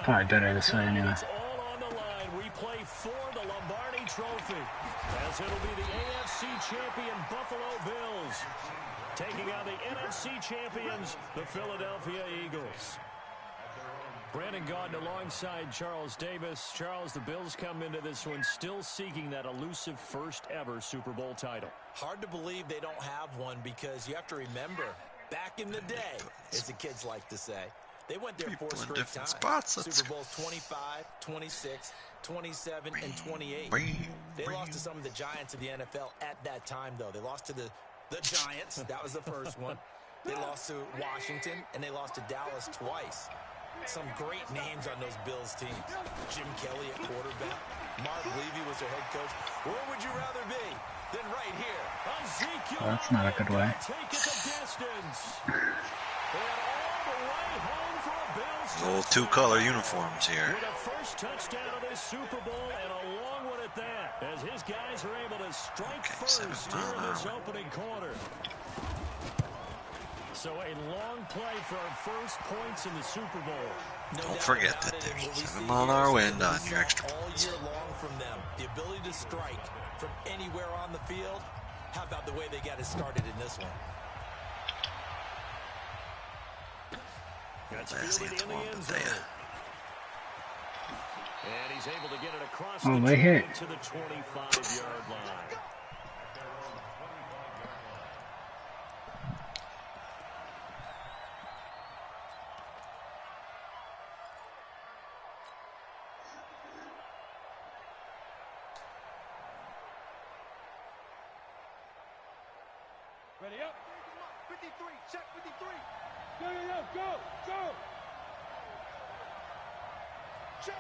Probably better this way anyway. It's all on the line. We play for the Lombardi Trophy, as it'll be the AFC champion Buffalo Bills taking on the NFC champions, the Philadelphia Eagles. Brandon Gaudin alongside Charles Davis. Charles, the Bills come into this one still seeking that elusive first ever Super Bowl title. Hard to believe they don't have one, because you have to remember, back in the day, as the kids like to say, they went there 4 straight times. Super Bowls 25, 26, 27, and 28. They lost to some of the giants of the NFL at that time, though. They lost to the Giants. That was the first one. They lost to Washington, and they lost to Dallas twice. Some great names on those Bills teams. Jim Kelly at quarterback. Mark Levy was their head coach. Where would you rather be than right here? Ezekiel, well, that's not a good way. Take it the distance. And all the way home for a Bills Little two-color uniforms here. with a first touchdown of this Super Bowl, and a long one at that, as his guys are able to strike first here in this opening quarter. So a long play for our first points in the Super Bowl. Don't forget that there's 7 mile an hour wind on your extra all points. year long from them. The ability to strike from anywhere on the field. How about the way they got it started in this one? That's fielded in the end zone. And he's able to get it across Oh, the they hit. to the 25-yard line. Ready up. 53. Check 53. Yo, go, go. Check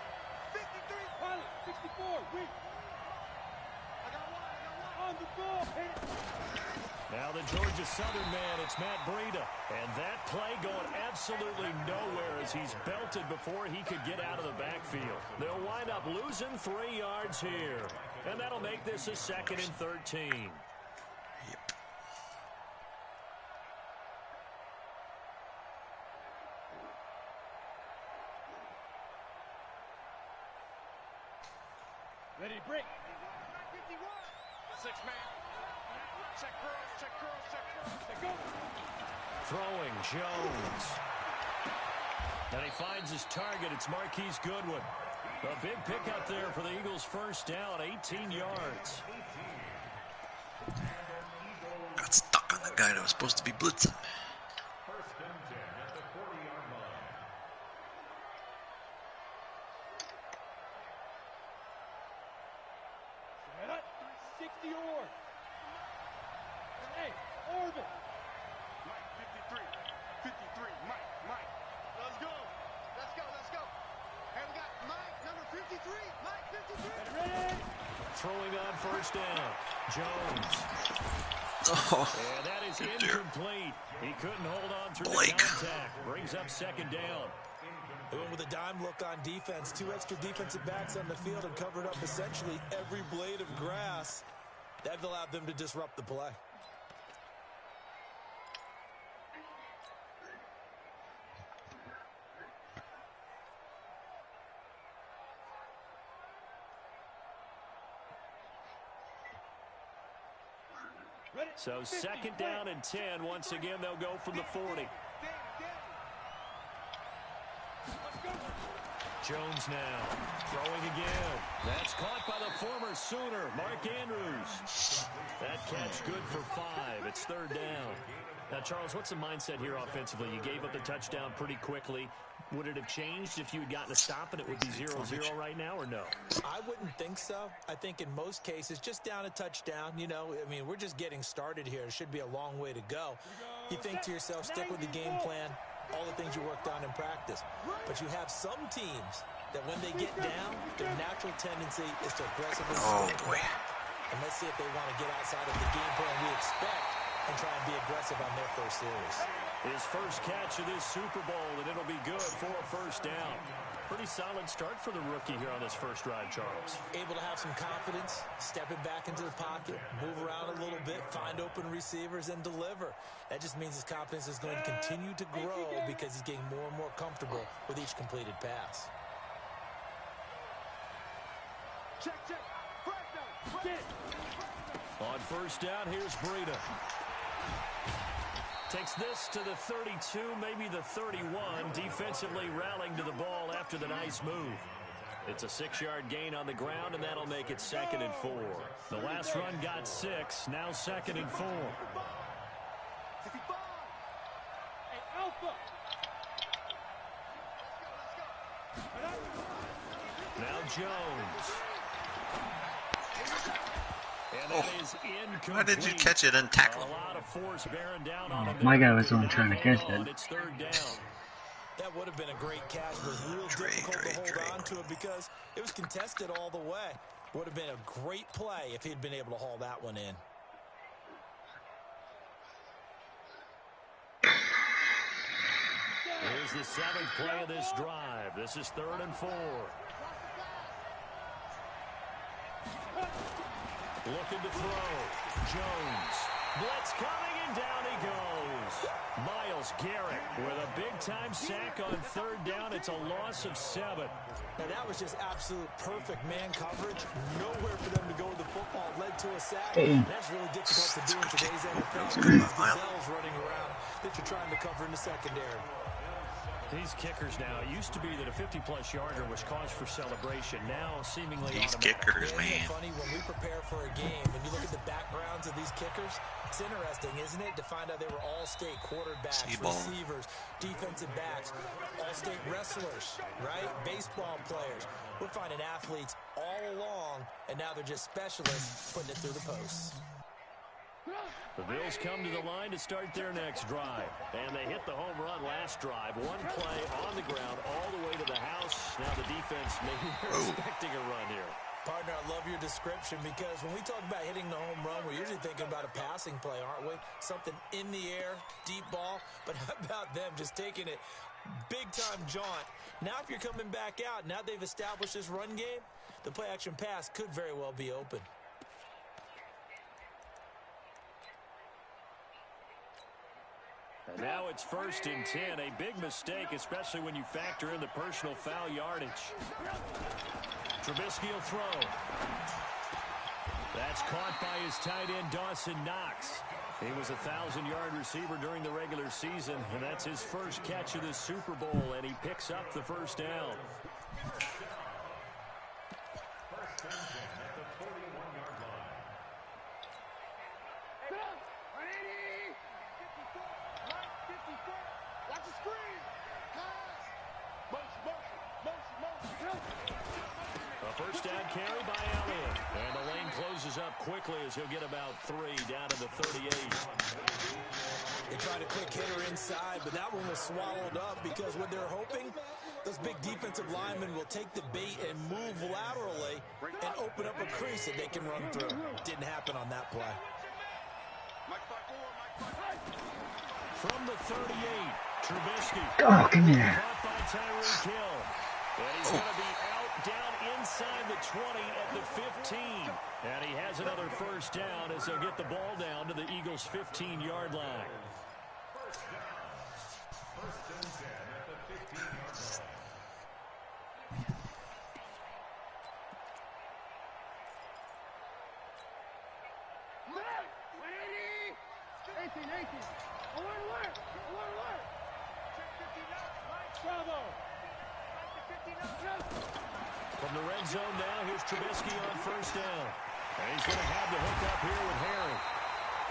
53. Pilot 64. Weak. I got one. On the ball. Hit it. Now the Georgia Southern man, it's Matt Breida. And that play going absolutely nowhere as he's belted before he could get out of the backfield. They'll wind up losing 3 yards here. And that'll make this a 2nd and 13. Ready to break. 6 man. Check curls, check curls, check curls. Check go. Throwing Jones. And he finds his target. It's Marquise Goodwin. A big pickup there for the Eagles' first down, 18 yards. Got stuck on the guy that was supposed to be blitzing. Set up. 60 or. Hey, orbit. Mike 53. 53. Mike. Let's go. Let's go. Let's go. And we got Mike number 53. Mike 53. Ready? Throwing on first down. Jones. Oh, And that is incomplete. He couldn't hold on through Blake. the contact. Brings up 2nd down. They went with a dime look on defense. 2 extra defensive backs on the field and covered up essentially every blade of grass. That allowed them to disrupt the play. So 2nd down and 10. Once again, they'll go from the 40. Jones now throwing again. That's caught by the former Sooner, Mark Andrews. That catch good for 5. It's 3rd down. Now, Charles, what's the mindset here offensively? You gave up the touchdown pretty quickly. Would it have changed if you had gotten a stop and it would be 0-0 right now, or no? I wouldn't think so. I think in most cases, just down a touchdown, you know, I mean, we're just getting started here. It should be a long way to go. You think to yourself, stick with the game plan, all the things you worked on in practice. But you have some teams that when they get down, their natural tendency is to aggressively step back. And let's see if they want to get outside of the game plan we expect and try and be aggressive on their first series. His first catch of this Super Bowl, and it'll be good for a first down. Pretty solid start for the rookie here on this first drive, Charles. Able to have some confidence, stepping back into the pocket, move around a little bit, find open receivers, and deliver. That just means his confidence is going to continue to grow because he's getting more and more comfortable with each completed pass. Check. First down. On first down, here's Breida. Takes this to the 32, maybe the 31. Defensively rallying to the ball after the nice move. It's a 6-yard gain on the ground, and that'll make it 2nd and 4. The last run got 6, now 2nd and 4. Now Jones. Oh, why did you catch it and tackle him? My guy was the one trying to catch it. It's 3rd down. That would have been a great catch, but real difficult to hold on to it because it was contested all the way. Would have been a great play if he'd been able to haul that one in. Here's the 7th play of this drive. This is 3rd and 4. Looking to throw. Jones. Blitz coming, and down he goes. Myles Garrett with a big-time sack on 3rd down. It's a loss of 7. Now, that was just absolute perfect man coverage. Nowhere for them to go with the football. Led to a sack. That's really difficult to do in today's NFL. Gazelles running around that you're trying to cover in the secondary. These kickers now, it used to be that a 50-plus yarder was cause for celebration. Now, seemingly these automatic. kickers, man. Isn't it funny when we prepare for a game and you look at the backgrounds of these kickers? It's interesting, isn't it, to find out they were all-state quarterbacks, receivers, defensive backs, all-state wrestlers, right? Baseball players. We're finding athletes all along, and now they're just specialists putting it through the posts. The Bills come to the line to start their next drive. And they hit the home run last drive. One play on the ground all the way to the house. Now the defense maybe they're expecting a run here. Partner, I love your description because when we talk about hitting the home run, we're usually thinking about a passing play, aren't we? Something in the air, deep ball. But how about them just taking it big-time jaunt? Now if you're coming back out, now they've established this run game, the play-action pass could very well be open. And now it's 1st and 10. A big mistake, especially when you factor in the personal foul yardage. Trubisky will throw. That's caught by his tight end, Dawson Knox. He was a 1,000-yard receiver during the regular season, and that's his first catch of the Super Bowl, and he picks up the first down. First down carry by Elliott. And the lane closes up quickly as he'll get about 3 down to the 38. They tried a quick hitter inside, but that one was swallowed up because what they're hoping, those big defensive linemen will take the bait and move laterally and open up a crease that they can run through. Didn't happen on that play. From the 38, Trubisky. Oh, come here. Caught by Tyreek Hill. And he's going to be out down inside the 20 at the 15. And he has another first down as they'll get the ball down to the Eagles' 15-yard line. From the red zone now, here's Trubisky on first down. And he's going to have the hook up here with Harry.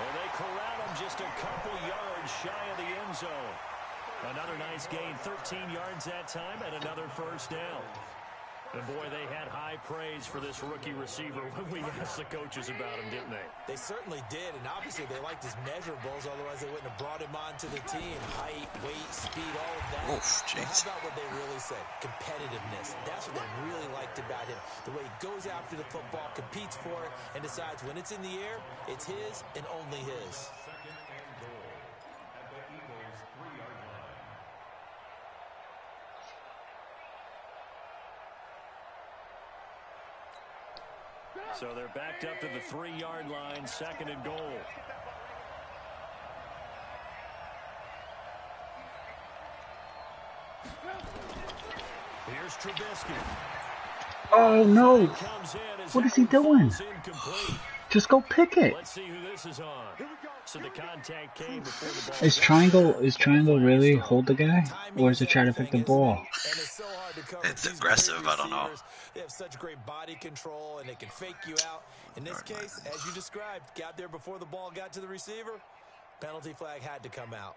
And they corral him just a couple yards shy of the end zone. Another nice gain, 13 yards that time, and another first down. And boy, they had high praise for this rookie receiver when we asked the coaches about him, didn't they? They certainly did, and obviously they liked his measurables, otherwise they wouldn't have brought him onto the team. Height, weight, speed, all of that. Oof, jeez. How about what they really said? Competitiveness. That's what they really liked about him. The way he goes after the football, competes for it, and decides when it's in the air, it's his and only his. So they're backed up to the 3-yard line, 2nd and goal. Here's Trubisky. Oh no! What is he doing? Just go pick it. Let's see who this is on. So the contact came before the ball. Is triangle really hold the guy, or is it try to pick the ball? It's aggressive. I don't know. They have such great body control, and they can fake you out. In this case, as you described, got there before the ball got to the receiver. Penalty flag had to come out.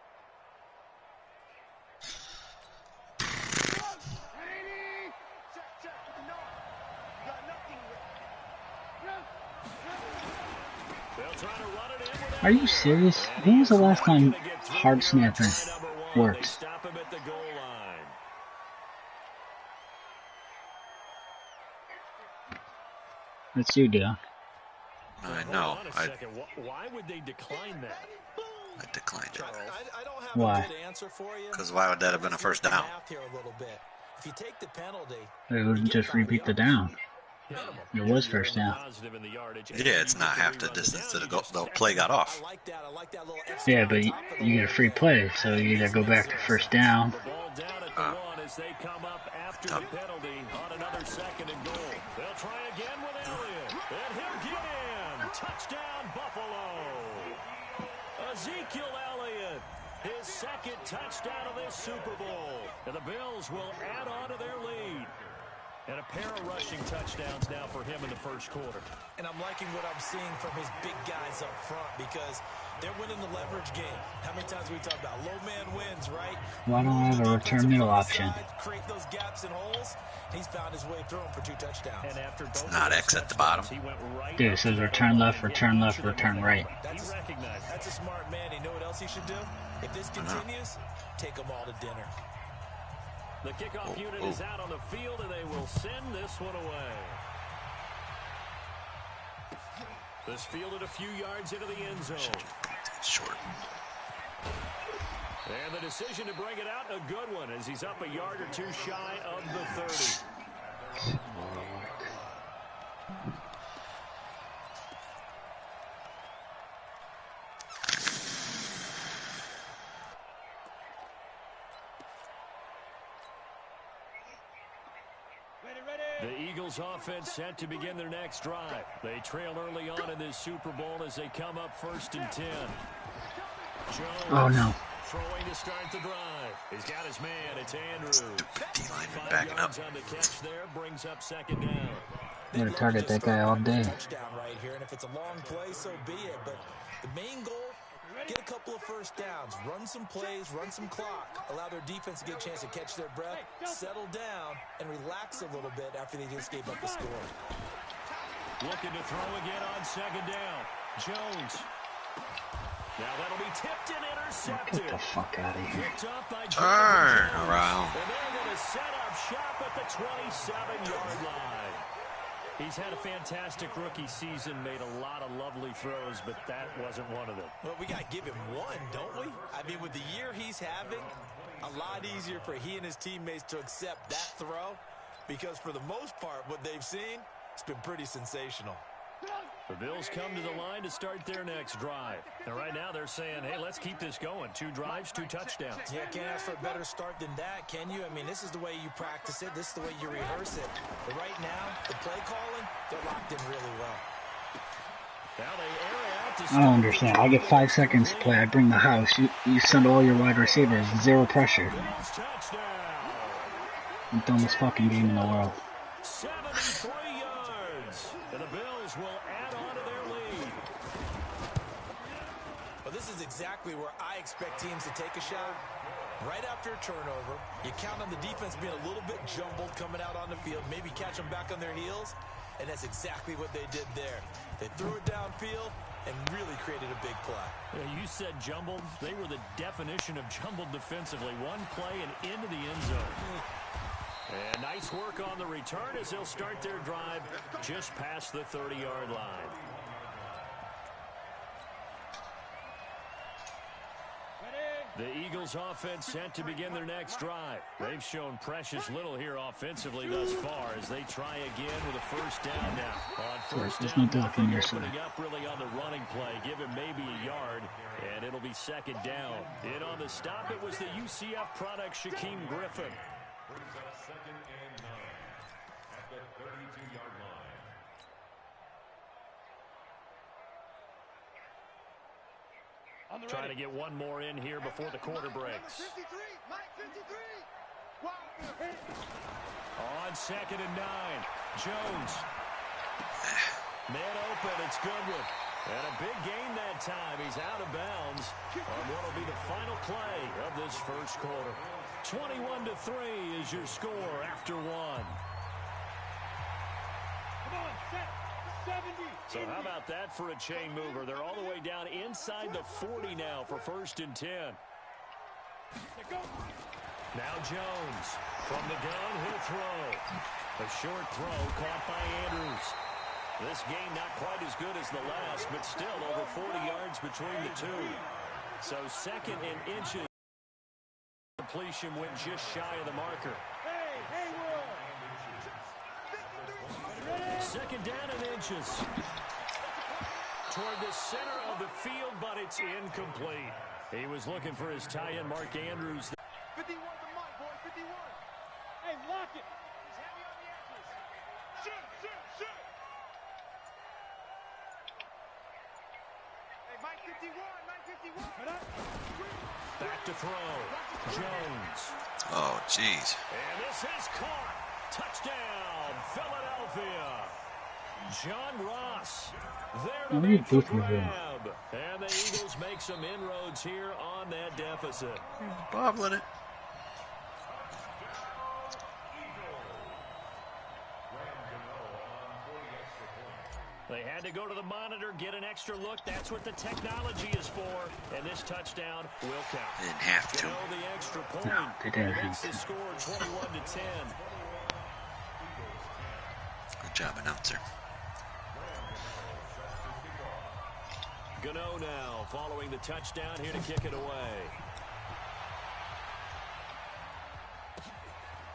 Are you serious? When was the last time hard snapping worked? It's you, Dale. I know. Why would they decline that? I declined it. I don't have Why? a good answer for you. Because why would that have been a first down? If you take the penalty, They wouldn't just repeat the down. It was first down. Yeah, it's not half the distance to the goal. The play got off. Yeah, but you get a free play, so you either go back to first down. As they come up after the penalty on another 2nd and goal. They'll try again with Elliott. And he'll get in. Touchdown, Buffalo. Ezekiel Elliott, his 2nd touchdown of this Super Bowl. And the Bills will add on to their lead. And a pair of rushing touchdowns now for him in the first quarter. And I'm liking what I'm seeing from his big guys up front because they're winning the leverage game. How many times we talk about low man wins, right? Why don't I have a return middle option? Create those gaps and holes. He's found his way through them for 2 touchdowns. And after both It's not X at the bottom. Dude, it says return left, return right. That's a smart man. You know what else he should do? If this continues, take them all to dinner. The kickoff unit is out on the field, and they will send this one away. This fielded a few yards into the end zone. Short. And the decision to bring it out, a good one, as he's up a yard or 2 shy of the 30. The Eagles offense set to begin their next drive. They trail early on in this Super Bowl as they come up 1st and 10. Jones Oh no. throwing to start the drive. He's got his man. It's Andrews. 5 backing yards up. on the catch there. Brings up 2nd down. I'm gonna target that guy all day. Touchdown right here, and if it's a long play, so be it. But the main goal, get a couple of first downs, run some plays, run some clock, allow their defense to get a chance to catch their breath, settle down, and relax a little bit after they just gave up the score. Looking to throw again on 2nd down. Jones. Now that'll be tipped and intercepted. Get the fuck out of here. Picked up by Turn Jones. around. And they're going to set up shop at the 27-yard line. He's had a fantastic rookie season, made a lot of lovely throws, but that wasn't one of them. Well, we got to give him one, don't we? I mean, with the year he's having, a lot easier for he and his teammates to accept that throw because for the most part, what they've seen, it's been pretty sensational. The Bills come to the line to start their next drive. And right now they're saying, hey, let's keep this going. 2 drives, 2 touchdowns. Yeah, can't ask for a better start than that, can you? I mean, this is the way you practice it. This is the way you rehearse it. But right now, the play calling, they're locked in really well. Now they air it out to I don't understand. I get 5 seconds to play. I bring the house. You send all your wide receivers. 0 pressure. Bills touchdown. The dumbest fucking game in the world. 73 yards. And the Bills will add on to their lead. But this is exactly exactly where I expect teams to take a shot. Right after a turnover, you count on the defense being a little bit jumbled coming out on the field, maybe catch them back on their heels, and that's exactly what they did there. They threw it downfield and really created a big play. Yeah, you said jumbled. They were the definition of jumbled defensively. One play and into the end zone. And nice work on the return as they'll start their drive just past the 30-yard line. The Eagles offense set to begin their next drive. They've shown precious little here offensively thus far as they try again with a first down now. On first down, nothing opening up really on the running play. Give him maybe a yard, and it'll be second down. In on the stop, it was the UCF product, Shaquem Griffin. Brings up 2nd and 9 at the 32-yard line. Trying to get one more in here before the quarter breaks. On 2nd and 9, Jones. Man open, it's Goodwin. And a big gain that time. He's out of bounds on what will be the final play of this first quarter. 21-3 is your score after one. Come on, set. 70. So how about that for a chain mover? They're all the way down inside the 40 now for 1st and 10. Now Jones from the gun, he'll throw. A short throw caught by Andrews. This game not quite as good as the last, but still over 40 yards between the two. So 2nd and inches. Completion went just shy of the marker. Second down and inches. Toward the center of the field, but it's incomplete. He was looking for his tie-in, Mark Andrews. 51 to Mike, boy, 51. Hey, lock it. He's heavy on the edges. Shoot. Hey, Mike 51. Back to throw. Jones. Oh, jeez. And this is caught. Touchdown, Philadelphia. John Ross. There to make the grab. And the Eagles make some inroads here on that deficit. Bobbling it. They had to go to the monitor, get an extra look. That's what the technology is for. And this touchdown will count. They didn't have to. The extra point. No, they didn't have Makes the to. score 21-10. Good job, announcer. Gano now following the touchdown here to kick it away.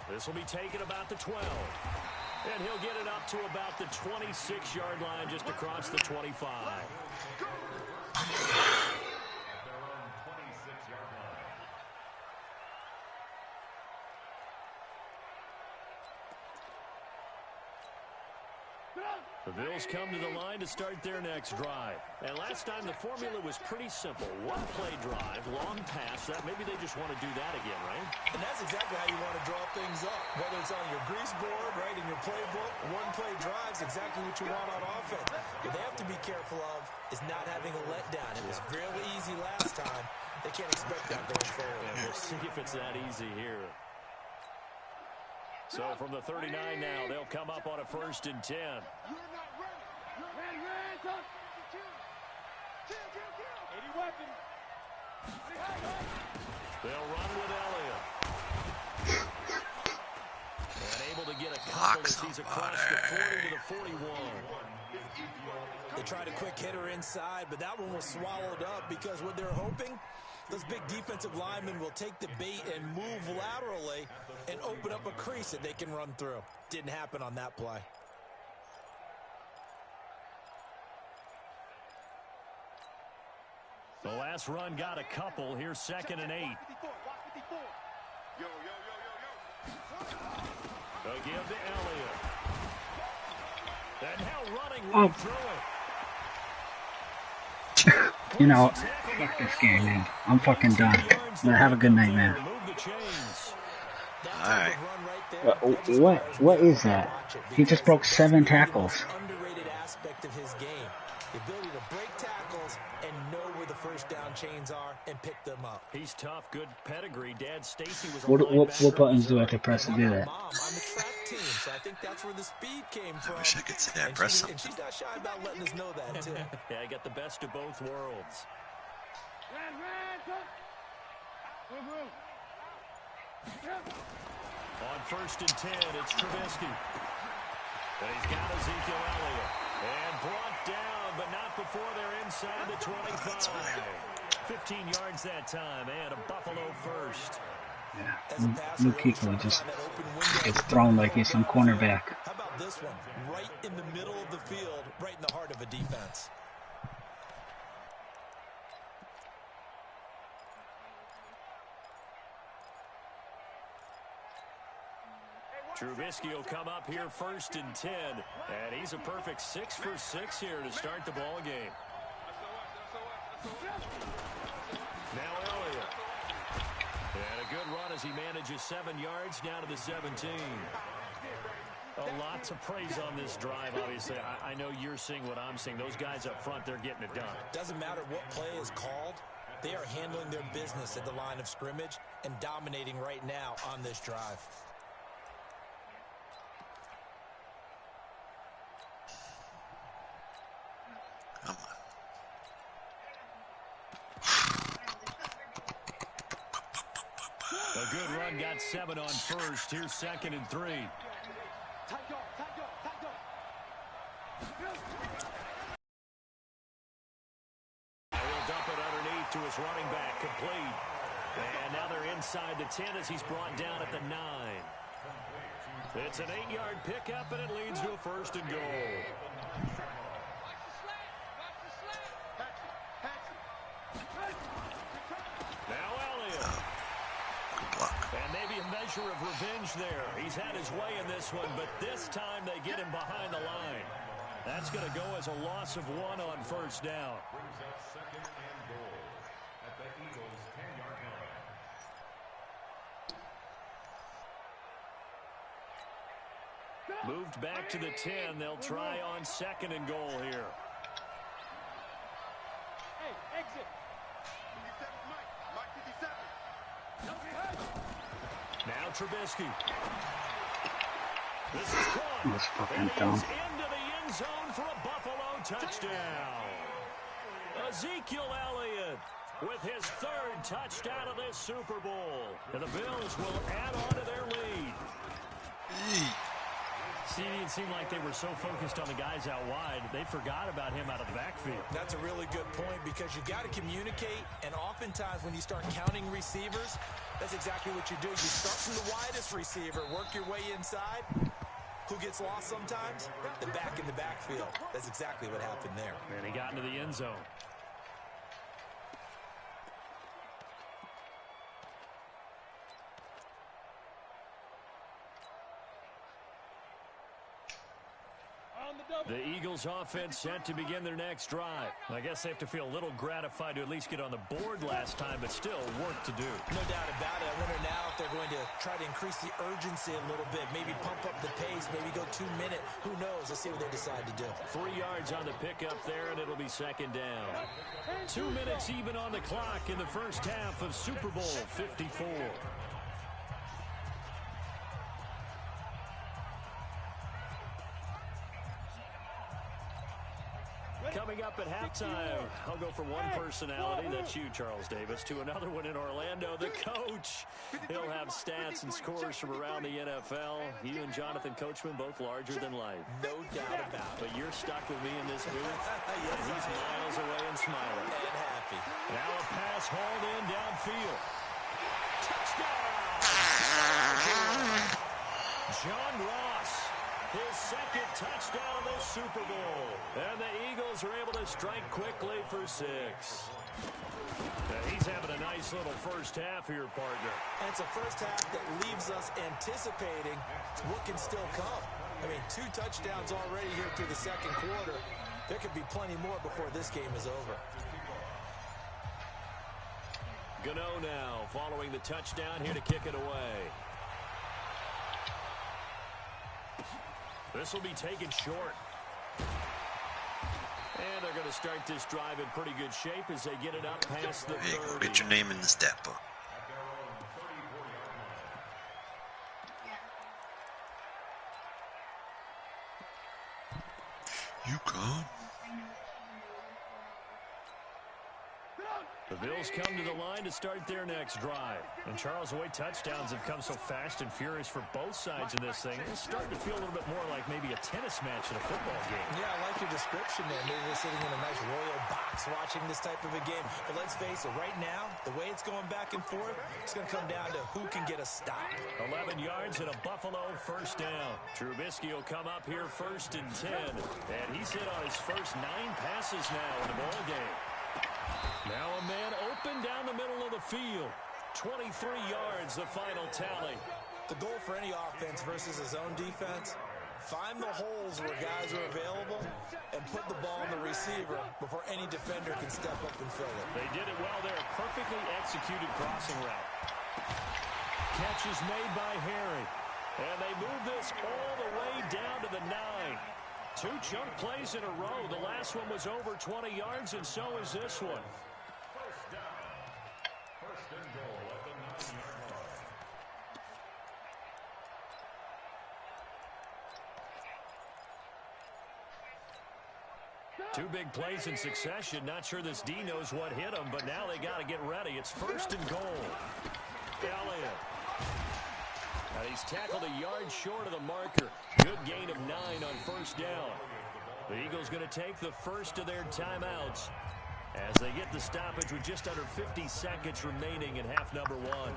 This will be taken about the 12. And he'll get it up to about the 26-yard line just across the 25. The Bills come to the line to start their next drive. And last time the formula was pretty simple. One play drive, long pass. That maybe they just want to do that again, right? And that's exactly how you want to draw things up. Whether it's on your grease board, right, in your playbook, one play drive's exactly what you want on offense. What they have to be careful of is not having a letdown. It was really easy last time. They can't expect that going forward. And we'll see if it's that easy here. So from the 39 now, they'll come up on a 1st and 10. You're not ready. You're ready. Kill. 80 weapons. They'll run with Elliott. And able to get a couple as he's across the 40 to the 41. They tried a quick hitter inside, but that one was swallowed up because what they're hoping, those big defensive linemen will take the bait and move laterally and open up a crease that they can run through. Didn't happen on that play. The last run got a couple. Here's 2nd and 8. Yo. They'll give to Elliott. And now running right through it. You know, fuck this game, man. I'm fucking done. Have a good night, man. Alright. What is that? He just broke 7 tackles. Underrated aspect of his game. The ability to break tackles and know where the first down chains are and pick them up. He's tough, good pedigree. Dad Stacy was a What buttons do I have to press to do that? Mom on the track team, so I think that's where the speed came from. I wish I could say I pressed something. And she's not shy about letting us know that, too. Yeah, I got the best of both worlds. On 1st and 10, it's Trubisky. And he's got Ezekiel Elliott. And brought down, but not before they're inside the 25. 15 yards that time, and a Buffalo first. Yeah, Luke Kuechly just gets thrown like he's some cornerback. How about this one? Right in the middle of the field, right in the heart of a defense. Trubisky will come up here 1st and 10, and he's a perfect 6 for 6 here to start the ball game. Now Elliott. And a good run as he manages 7 yards down to the 17. A lot to praise on this drive, obviously. I know you're seeing what I'm seeing. Those guys up front, they're getting it done. Doesn't matter what play is called. They are handling their business at the line of scrimmage and dominating right now on this drive. A good run, got 7 on 1st. Here's 2nd and 3. He'll dump it underneath to his running back, complete. And now they're inside the 10 as he's brought down at the 9. It's an 8-yard pickup, and it leads to a 1st and goal. And maybe a measure of revenge there. He's had his way in this one, but this time they get him behind the line. That's going to go as a loss of 1 on 1st down. Brings up 2nd and goal at the Eagles' 10-yard line. Moved back to the 10. They'll try on 2nd and goal here. Hey, exit. 57, Mike 57. Now Trubisky. This is caught. That's fucking And dumb. he's into the end zone for a Buffalo touchdown. Ezekiel Elliott with his 3rd touchdown of this Super Bowl. And the Bills will add on to their lead. See, it seemed like they were so focused on the guys out wide, they forgot about him out of the backfield. That's a really good point because you've got to communicate, and oftentimes when you start counting receivers, that's exactly what you do. You start from the widest receiver, work your way inside. Who gets lost sometimes? The back in the backfield. That's exactly what happened there. And he got into the end zone. The Eagles offense set to begin their next drive. I guess they have to feel a little gratified to at least get on the board last time, but still work to do. No doubt about it. I wonder now if they're going to try to increase the urgency a little bit, maybe pump up the pace, maybe go 2 minute. Who knows? Let's see what they decide to do. 3 yards on the pickup there, and it'll be 2nd down. 2 minutes even on the clock in the first half of Super Bowl 54. Coming up at halftime, I'll go from one personality, that's you, Charles Davis, to another one in Orlando, the coach. He'll have stats and scores from around the NFL. You and Jonathan Coachman, both larger than life. No doubt about it. But you're stuck with me in this booth, and he's miles away and smiling. And happy. Now a pass hauled in downfield. Touchdown! John Ross. His 2nd touchdown of the Super Bowl. And the Eagles are able to strike quickly for 6. Now he's having a nice little first half here, partner. And it's a first half that leaves us anticipating what can still come. I mean, 2 touchdowns already here through the 2nd quarter. There could be plenty more before this game is over. Gano now following the touchdown here to kick it away. This will be taken short. And they're going to start this drive in pretty good shape as they get it up past the 30. There you go. Get your name in the stat book. You gone? The Bills come to the line to start their next drive. And Charles, the way touchdowns have come so fast and furious for both sides of this thing, it's starting to feel a little bit more like maybe a tennis match in a football game. Yeah, I like your description there. Maybe they're sitting in a nice royal box watching this type of a game. But let's face it, right now, the way it's going back and forth, it's going to come down to who can get a stop. 11 yards and a Buffalo first down. Trubisky will come up here 1st and 10. And he's hit on his first 9 passes now in the ball game. Now a man open down the middle of the field. 23 yards, the final tally. The goal for any offense versus his own defense, find the holes where guys are available and put the ball in the receiver before any defender can step up and fill it. They did it well there. Perfectly executed crossing route. Catch is made by Harry. And they move this all the way down to the 9. 2 chunk plays in a row. The last one was over 20 yards, and so is this one. First down. First and goal at the 9-yard line. 2 big plays in succession. Not sure this D knows what hit him, but now they got to get ready. It's 1st and goal. Elliott. And he's tackled a yard short of the marker. Good gain of 9 on 1st down. The Eagles going to take the first of their timeouts as they get the stoppage with just under 50 seconds remaining in half number 1.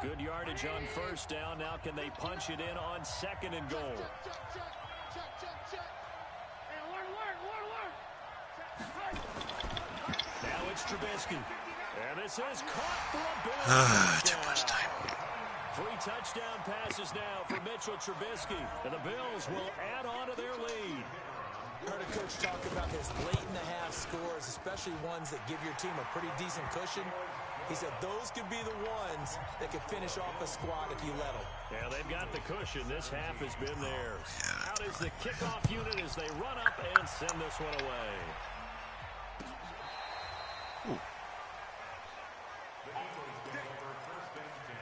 Good yardage on 1st down. Now can they punch it in on 2nd and goal? Now it's Trubisky. And this is caught for a Bills Too much time. 3 touchdown passes now for Mitchell Trubisky. And the Bills will add on to their lead. Heard a coach talk about his late-in-the-half scores, especially ones that give your team a pretty decent cushion. He said those could be the ones that could finish off a squad if you let them. Yeah, they've got the cushion. This half has been theirs. Out is the kickoff unit as they run up and send this one away. The Eagles deliver 1st and 10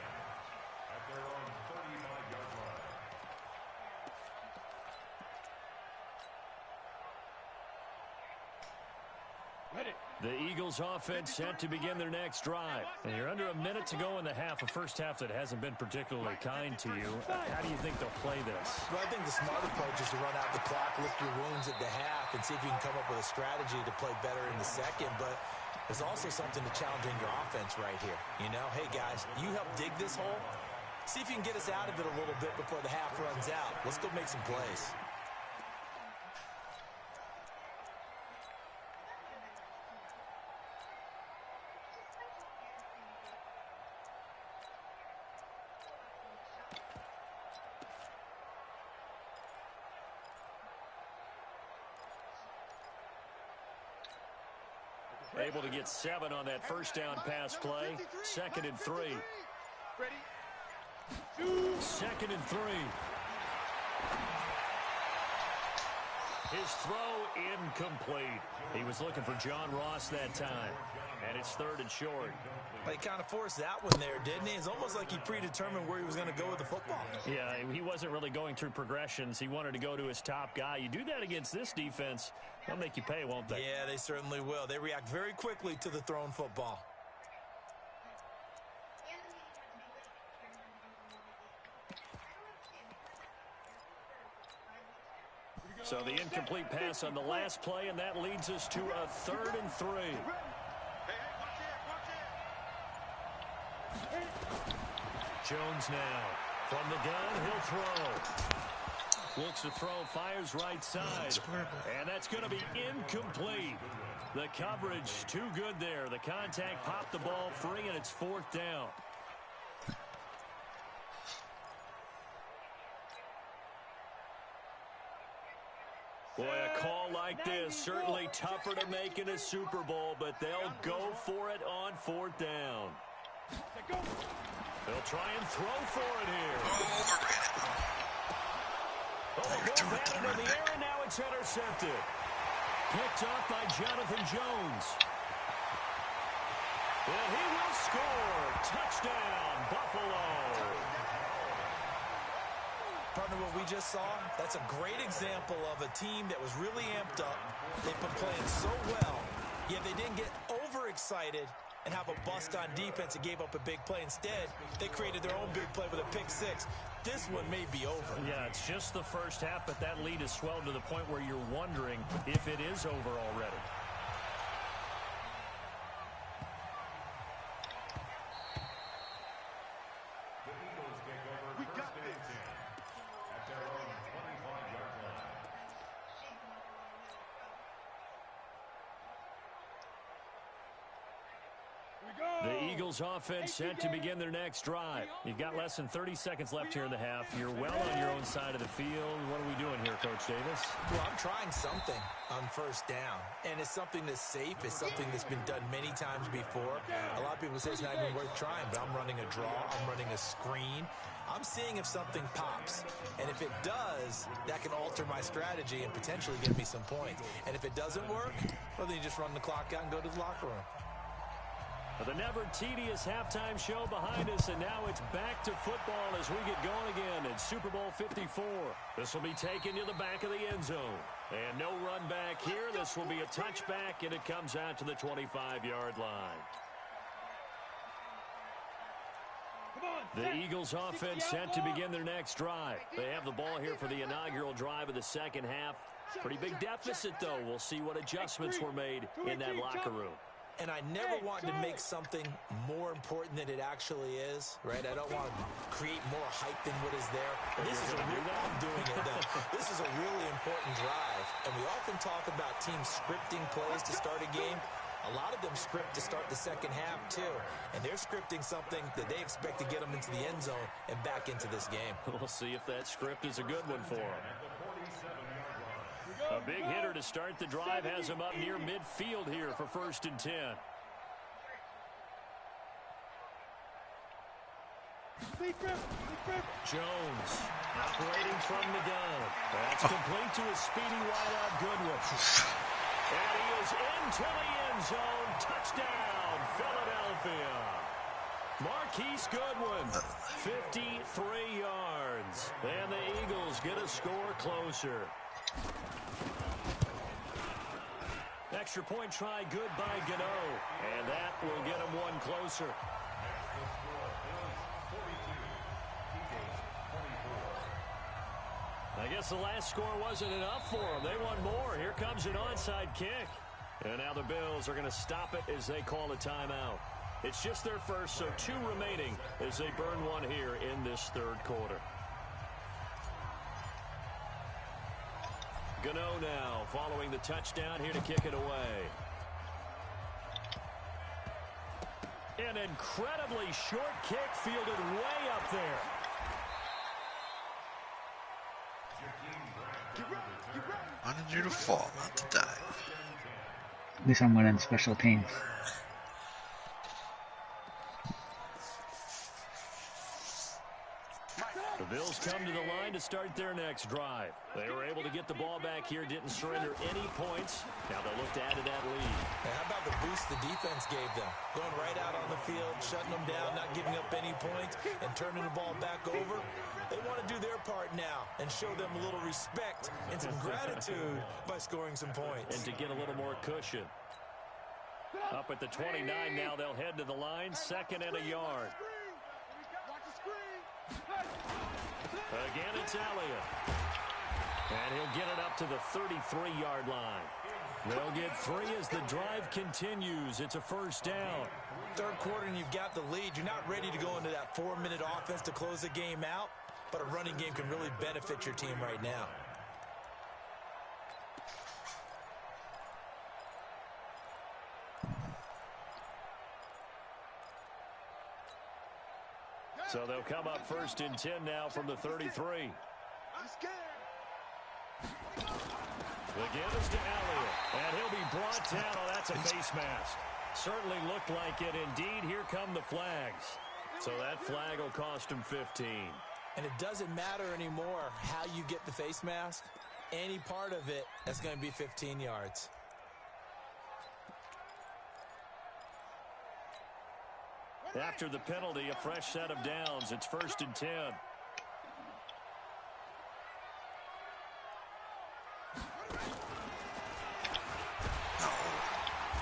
at their own 35-yard line. The Eagles offense set to begin their next drive. And you're under a minute to go in the half, a first half that hasn't been particularly kind to you. How do you think they'll play this? Well, I think the smart approach is to run out the clock, lick your wounds at the half, and see if you can come up with a strategy to play better in the second. But there's also something to challenging your offense right here. You know, hey, guys, you help dig this hole. See if you can get us out of it a little bit before the half runs out. Let's go make some plays. Able to get 7 on that first down pass play. 2nd and 3. Ready? 2nd and 3. His throw incomplete. He was looking for John Ross that time. And it's 3rd and short. He kind of forced that one there, didn't he? It's almost like he predetermined where he was going to go with the football. Yeah, he wasn't really going through progressions. He wanted to go to his top guy. You do that against this defense, they'll make you pay, won't they? Yeah, they certainly will. They react very quickly to the thrown football. So the incomplete pass on the last play, and that leads us to a 3rd and 3. Jones now from the gun, he'll throw. Looks to throw, fires right side, and that's going to be incomplete. The coverage too good there. The contact popped the ball free, and it's 4th down. Boy, a call like this, certainly tougher to make in a Super Bowl, but they'll go for it on 4th down. They'll try and throw for it here. You're throwing it to the running back. And now it's intercepted. Picked up by Jonathan Jones. And he will score. Touchdown, Buffalo. Partner, what we just saw, that's a great example of a team that was really amped up. They've been playing so well, yet they didn't get overexcited and have a bust on defense and gave up a big play. Instead, they created their own big play with a pick six. This one may be over. Yeah, it's just the first half, but that lead has swelled to the point where you're wondering if it is over already. We got this. At their own 25-yard line. The Eagles offense set to begin their next drive. You've got less than 30 seconds left here in the half. You're well on your own side of the field. What are we doing here, Coach Davis? Well, I'm trying something on first down, and it's something that's safe. It's something that's been done many times before. A lot of people say it's not even worth trying, but I'm running a draw. I'm running a screen. I'm seeing if something pops, and if it does, that can alter my strategy and potentially give me some points. And if it doesn't work, well, then you just run the clock out and go to the locker room. The never-tedious halftime show behind us, and now it's back to football as we get going again in Super Bowl 54. This will be taken to the back of the end zone. And no run back here. This will be a touchback, and it comes out to the 25-yard line. The Eagles offense set to begin their next drive. They have the ball here for the inaugural drive of the second half. Pretty big deficit, though. We'll see what adjustments were made in that locker room. And I never want to make something more important than it actually is, right? I don't want to create more hype than what is there. This is I'm doing it, though. This is a really important drive. And we often talk about teams scripting plays to start a game. A lot of them script to start the second half, too. And they're scripting something that they expect to get them into the end zone and back into this game. We'll see if that script is a good one for them. A big hitter to start the drive has him up near midfield here for 1st and 10. Jones operating from the gun. That's complete to a speedy wideout Goodwin. And he is into the end zone. Touchdown, Philadelphia. Marquise Goodwin, 53 yards. And the Eagles get a score closer. Extra point try good by Gano. And that will get him one closer. I guess the last score wasn't enough for them. They want more. Here comes an onside kick. And now the Bills are going to stop it as they call a timeout. It's just their first, so 2 remaining as they burn one here in this third quarter. Gano now following the touchdown here to kick it away. An incredibly short kick fielded way up there. Wanted you to fall, not to dive. At least I'm winning special teams. The Bills come to the line to start their next drive. They were able to get the ball back here, didn't surrender any points. Now they'll look to add to that lead. And how about the boost the defense gave them? Going right out on the field, shutting them down, not giving up any points, and turning the ball back over. They want to do their part now and show them a little respect and some gratitude by scoring some points. And to get a little more cushion. Up at the 29 now, they'll head to the line, 2nd and a yard. Again, it's Elliott. And he'll get it up to the 33-yard line. They'll get 3 as the drive continues. It's a first down. Third quarter and you've got the lead. You're not ready to go into that 4-minute offense to close the game out, but a running game can really benefit your team right now. So they'll come up 1st and 10 now from the 33. I'm scared. The give is to Elliott, and he'll be brought down. Oh, that's a face mask. Certainly looked like it. Indeed, here come the flags. So that flag will cost him 15. And it doesn't matter anymore how you get the face mask. Any part of it, that's going to be 15 yards. After the penalty, a fresh set of downs. It's 1st and 10.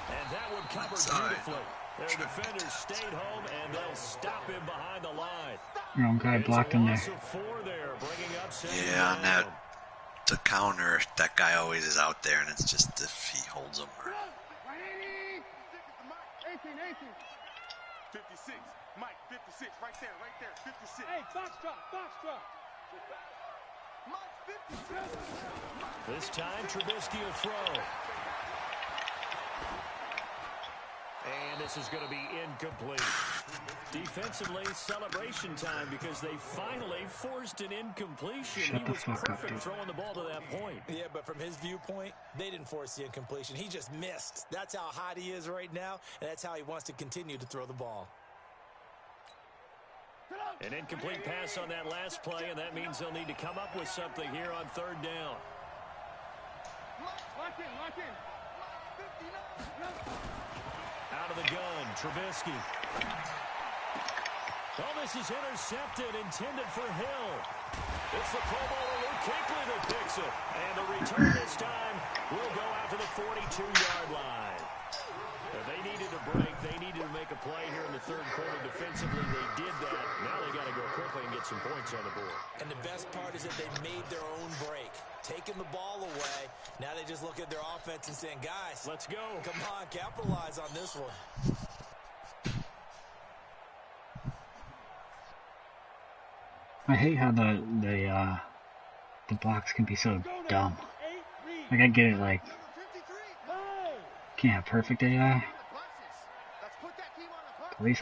And that would cover beautifully. Their defenders stayed home, and they'll stop him behind the line. Wrong guy blocked him there. Yeah, on that the counter, that guy always is out there, and it's just if he holds him. Or... 56, Mike, 56, right there, 56. Hey, box drop. Mike, 56. This time, Trubisky will throw. And this is going to be incomplete. Defensively, celebration time because they finally forced an incompletion. He was perfect throwing the ball to that point. Yeah, but from his viewpoint, they didn't force the incompletion. He just missed. That's how hot he is right now, and that's how he wants to continue to throw the ball. An incomplete pass on that last play, and that means they'll need to come up with something here on 3rd down. Lock in. Out of the gun, Trubisky. Oh, this is intercepted, intended for Hill. It's the Pro Bowler Luke Kuechly that picks it. And the return this time will go out to the 42-yard line. They needed a break. They needed to make a play here in the 3rd quarter. Defensively, they did that. Now they got to go quickly and get some points on the board. And the best part is that they made their own break. Taking the ball away. Now they just look at their offense and saying, guys, let's go. Come on, capitalize on this one. I hate how the blocks can be so dumb. Like I get it, like can't have perfect AI. At least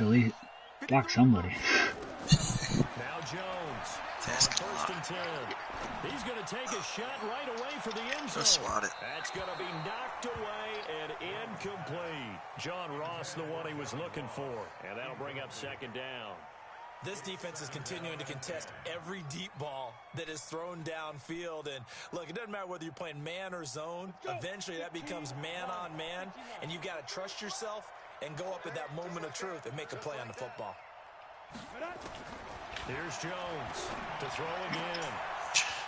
block somebody. Now Jones. On 1st and 10. He's going to take a shot right away for the end zone. That's going to be knocked away and incomplete. John Ross, the one he was looking for. And that'll bring up 2nd down. This defense is continuing to contest every deep ball that is thrown downfield. And, look, it doesn't matter whether you're playing man or zone. Eventually, that becomes man-on-man, and you've got to trust yourself and go up at that moment of truth and make a play on the football. Here's Jones to throw again.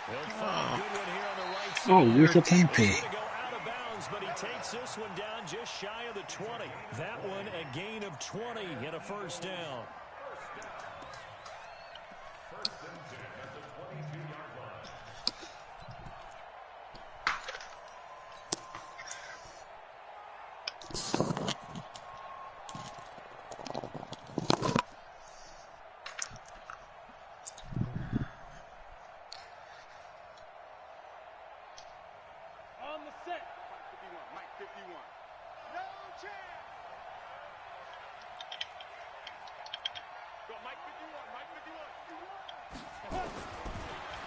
He'll find a good one here on the right side. Oh, where's the penalty? He's going to go out of bounds, but he takes this one down just shy of the 20. That one a gain of 20 and a 1st down.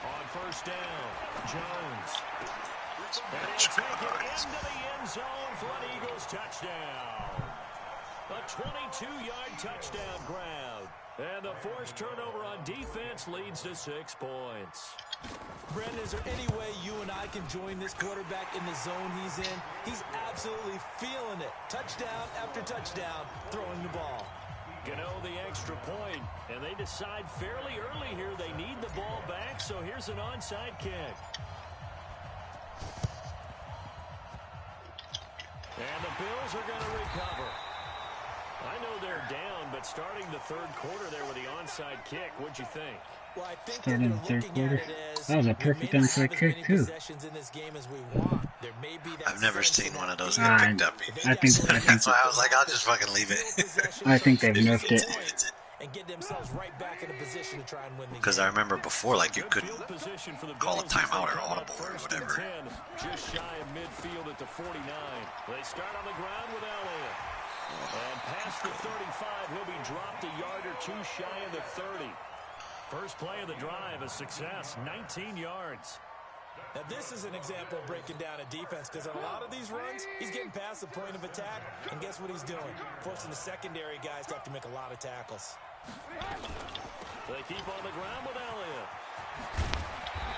On 1st down, Jones. And he'll take it into the end zone for an Eagles touchdown. A 22-yard touchdown grab. And the forced turnover on defense leads to 6 points. Brendan, is there any way you and I can join this quarterback in the zone he's in? He's absolutely feeling it. Touchdown after touchdown, throwing the ball. Gano the extra point, and they decide fairly early here they need the ball back, so here's an onside kick. And the Bills are going to recover. I know they're down, but starting the 3rd quarter there with the onside kick, what'd you think? Well, I think Starting the 3rd quarter. That was a perfect onside kick, too. I've never seen one of those get picked up. I think that's why I was like, I'll just fucking leave it. I think they've nerfed it. Because I remember before, like, you couldn't call a timeout or audible or whatever. Just shy of midfield at the 49. They start on the ground with Elliott. And past the 35, he'll be dropped a yard or 2 shy of the 30. First play of the drive, a success, 19 yards. Now, this is an example of breaking down a defense because on a lot of these runs, he's getting past the point of attack, and guess what he's doing? Forcing the secondary guys to have to make a lot of tackles. They keep on the ground with Elliott.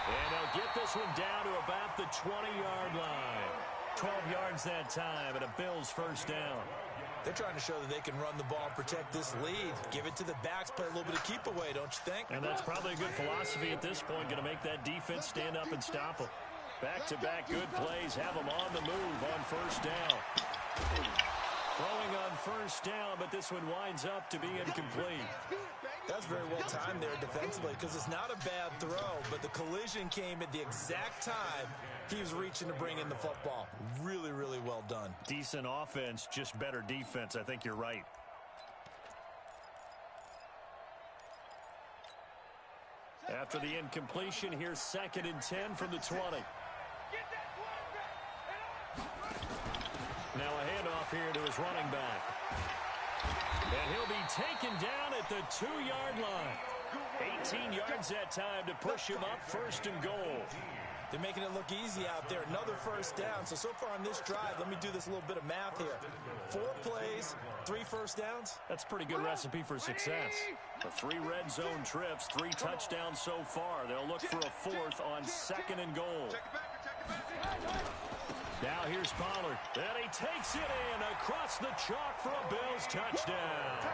And they'll get this one down to about the 20-yard line. 12 yards that time, and a Bills first down. They're trying to show that they can run the ball and protect this lead. Give it to the backs, play a little bit of keep away, don't you think? And that's probably a good philosophy at this point, going to make that defense stand up and stop them. Back-to-back good plays, have them on the move on first down. Throwing on first down, but this one winds up to be incomplete. That's very well timed there defensively because it's not a bad throw, but the collision came at the exact time he was reaching to bring in the football. Really, really well done. Decent offense, just better defense. I think you're right. After the incompletion, here's 2nd and 10 from the 20. Now a handoff here to his running back. And he'll be taken down at the 2-yard line. 18 yards that time to push him up 1st and goal. They're making it look easy out there. Another first down. So far on this drive, let me do this little bit of math here. 4 plays, 3 first downs. That's a pretty good recipe for success. The 3 red zone trips, 3 touchdowns so far. They'll look for a 4th on 2nd and goal. Now here's Pollard. And he takes it in across the chalk for a Bills touchdown.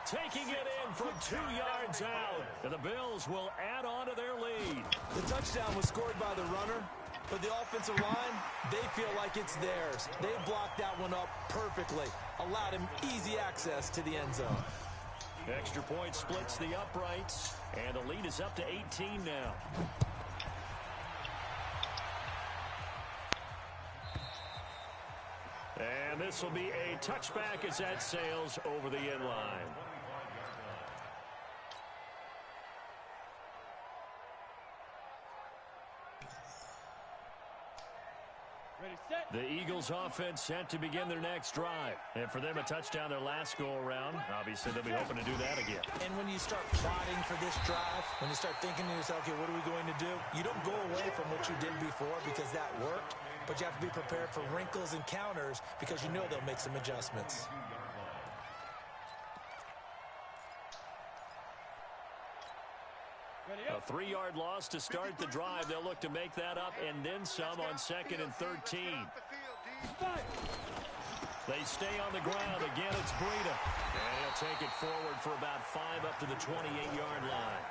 Taking it in from 2 yards out. And the Bills will add on to their lead. The touchdown was scored by the runner, but the offensive line, they feel like it's theirs. They blocked that one up perfectly. Allowed him easy access to the end zone. Extra point splits the uprights. And the lead is up to 18 now. And this will be a touchback as that sails over the end line. The Eagles offense set to begin their next drive. And for them, a touchdown their last go-around. Obviously, they'll be hoping to do that again. And when you start plotting for this drive, when you start thinking to yourself, okay, what are we going to do? You don't go away from what you did before because that worked. But you have to be prepared for wrinkles and counters because you know they'll make some adjustments. A 3-yard loss to start the drive. They'll look to make that up and then some on 2nd and 13. They stay on the ground. Again, it's Breida. And he'll take it forward for about 5 up to the 28-yard line.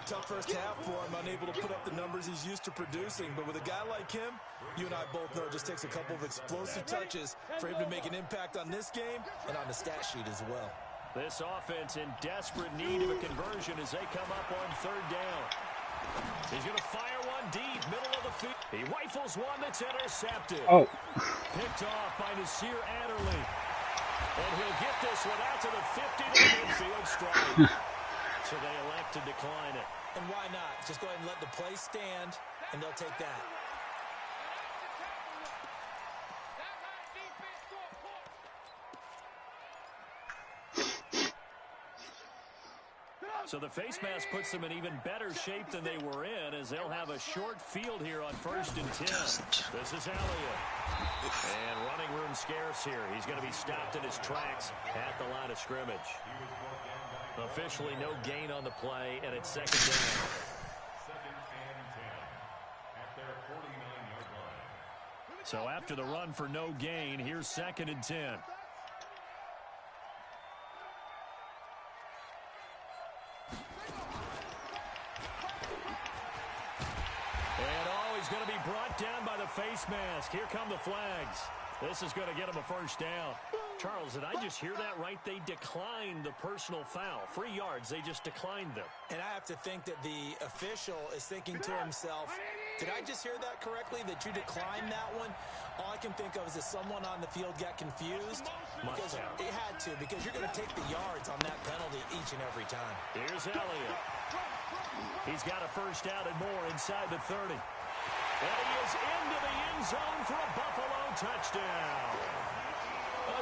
Tough first half for him, unable to put up the numbers he's used to producing. But with a guy like him, you and I both know it just takes a couple of explosive touches for him to make an impact on this game and on the stat sheet as well. This offense in desperate need of a conversion as they come up on 3rd down. He's going to fire one deep, middle of the field. He rifles one that's intercepted. Picked off by Nasir Adderley. And he'll get this one out to the 50 to the midfield stripe. So they elect to decline it. And why not? Just go ahead and let the play stand, and they'll take that. So the face mask puts them in even better shape than they were in as they'll have a short field here on 1st and 10. This is Elliott. And running room scarce here. He's going to be stopped in his tracks at the line of scrimmage. Officially no gain on the play, and it's 2nd down. 2nd and 10 at their 49-yard line. So after the run for no gain, here's 2nd and 10. Going to be brought down by the face mask. Here come the flags. This is going to get him a first down. Charles, did I just hear that right? They declined the personal foul. 3 yards, they just declined them. And I have to think that the official is thinking to himself, did I just hear that correctly, that you declined that one? All I can think of is that someone on the field got confused. Because it had to, because you're going to take the yards on that penalty each and every time. Here's Elliott. He's got a first down and more inside the 30. And he is into the end zone for a Buffalo touchdown.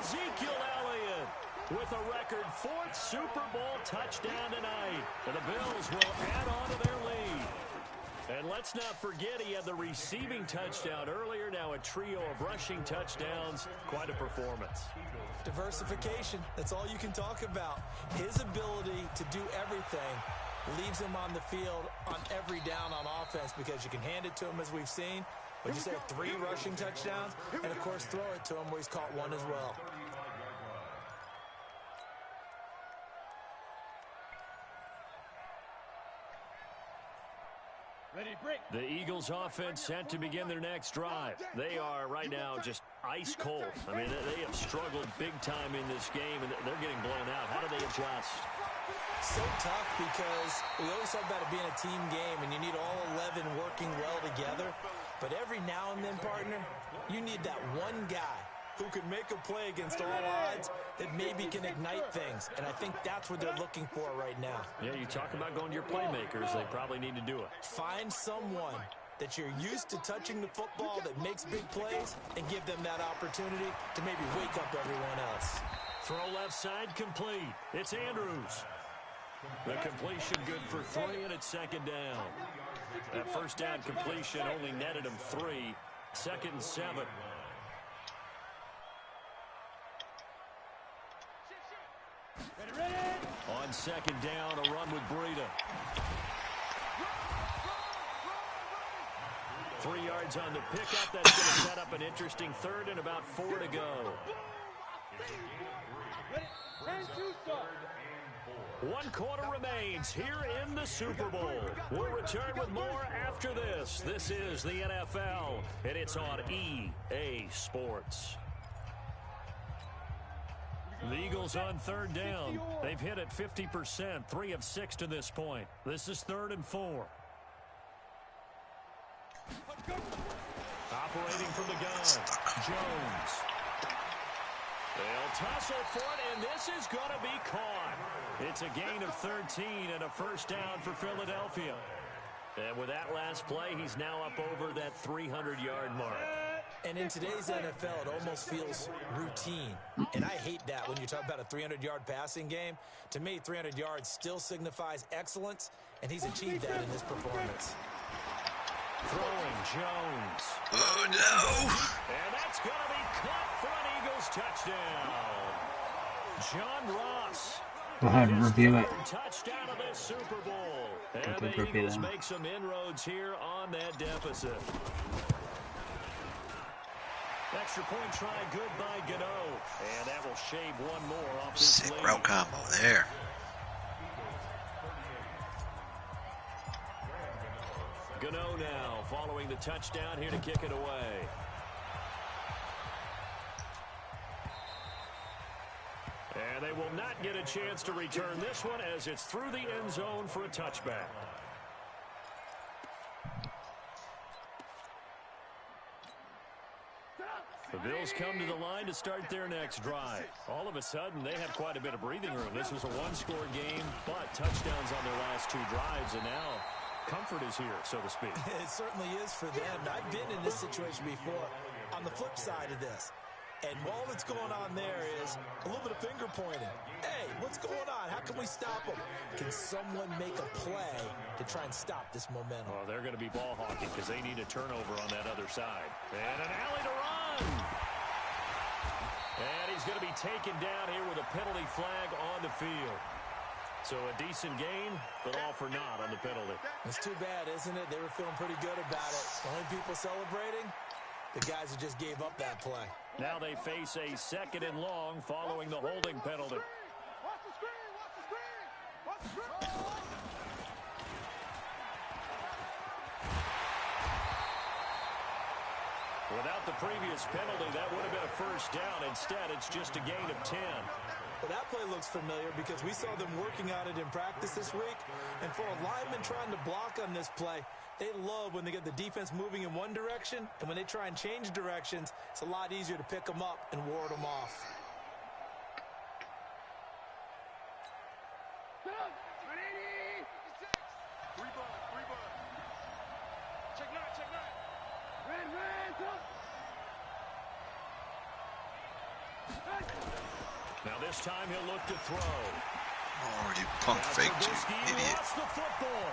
Ezekiel Elliott with a record 4th Super Bowl touchdown tonight. And the Bills will add on to their lead. And let's not forget he had the receiving touchdown earlier. Now a trio of rushing touchdowns. Quite a performance. Diversification. That's all you can talk about. His ability to do everything leaves him on the field on every down on offense because you can hand it to him as we've seen. But you say 3 rushing touchdowns and, of course, throw it to him where he's caught 1 as well. The Eagles offense set to begin their next drive. They are right now just ice cold. I mean, they have struggled big time in this game, and they're getting blown out. How do they adjust? So tough because we always talk about it being a team game, and you need all 11 working well together. But every now and then, partner, you need that one guy who can make a play against all odds that maybe can ignite things. And I think that's what they're looking for right now. Yeah, you talk about going to your playmakers. They probably need to do it. Find someone that you're used to touching the football that makes big plays and give them that opportunity to maybe wake up everyone else. Throw left side complete. It's Andrews. The completion good for 3, and it's second down. That first down completion only netted him 3. 2nd and 7. On second down, a run with Breida. 3 yards on the pickup. That's going to set up an interesting 3rd and about 4 to go. 1 quarter remains here in the Super Bowl. We'll return with more after this. This is the NFL, and it's on EA Sports. The Eagles on 3rd down. They've hit it 50%, 3 of 6 to this point. This is 3rd and 4. Operating from the gun, Jones. They'll tussle for it, and this is going to be caught. It's a gain of 13 and a first down for Philadelphia. And with that last play, he's now up over that 300-yard mark. And in today's NFL, it almost feels routine. And I hate that when you talk about a 300-yard passing game. To me, 300 yards still signifies excellence, and he's achieved that in this performance. Throwing Jones. Oh, no. And that's going to be caught for an Eagles touchdown. John Ross. Go ahead and review it. Touchdown of this Super Bowl. And the Eagles make some inroads here on that deficit. Extra point try good by Gano. And that will shave 1 more off this lead. Sick route combo there. Gano now following the touchdown here to kick it away. And they will not get a chance to return this one as it's through the end zone for a touchback. The Bills come to the line to start their next drive. All of a sudden, they have quite a bit of breathing room. This was a 1-score game, but touchdowns on their last 2 drives, and now comfort is here, so to speak. It certainly is for them. I've been in this situation before on the flip side of this. And all that's going on there is a little bit of finger pointing. Hey, what's going on? How can we stop them? Can someone make a play to try and stop this momentum? Oh, they're going to be ball hawking because they need a turnover on that other side. And an alley to run. And he's going to be taken down here with a penalty flag on the field. So a decent gain, but all for naught on the penalty. It's too bad, isn't it? They were feeling pretty good about it. The only people celebrating, the guys who just gave up that play. Now they face a 2nd and long following the holding penalty. Watch the screen! Watch the screen! Watch the screen! Without the previous penalty, that would have been a first down. Instead, it's just a gain of 10. Well, that play looks familiar because we saw them working on it in practice this week. And for a lineman trying to block on this play, they love when they get the defense moving in one direction, and when they try and change directions, it's a lot easier to pick them up and ward them off. Check nine. Red, Now this time he'll look to throw. Oh, you pump faked, you idiot. The football.